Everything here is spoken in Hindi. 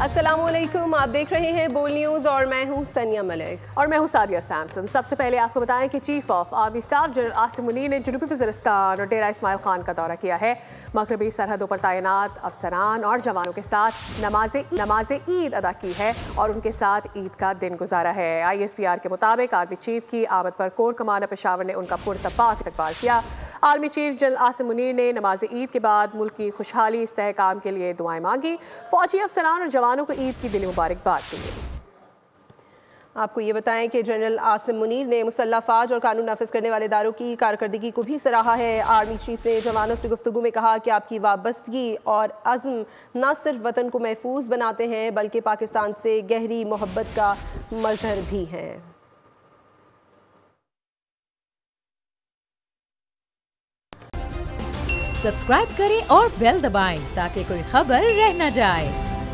अस्सलामुअलैकुम, आप देख रहे हैं बोल न्यूज़ और मैं हूं सनिया मलिक और मैं हूं सादिया सैमसन। सबसे पहले आपको बताएं कि chief of army staff general Asim Munir ने जनूबी वज़ीरिस्तान और डेरा इस्माइल खान का दौरा किया है। मगरबी सरहदों पर तैनात अफसरान और जवानों के साथ नमाज ईद अदा की है और उनके साथ ईद का दिन गुजारा है। ISPR के मुताबिक आर्मी चीफ की आमद पर कोर कमांडर पेशावर ने उनका पुरतपाक इस्तकबाल किया। Army chief general Asim Munir ने नमाज ईद के बाद मुल्क की खुशहाली इस्तेहकाम के लिए दुआएं मांगी। फौजी अफसरान और जवानों को ईद की दिली मुबारकबाद दी। आपको ये बताएं कि जनरल आसिम मुनीर ने मुसल्लह फ़ौज और कानून नाफिज करने वाले इदारों की कारकर्दगी को भी सराहा है। आर्मी चीफ ने जवानों से गुफ्तगू में कहा कि आपकी वाबस्तगी और अज़्म न सिर्फ वतन को महफूज बनाते हैं बल्कि पाकिस्तान से गहरी मोहब्बत का मज़हर भी है। सब्सक्राइब करें और बेल दबाएं ताकि कोई खबर रह न जाए।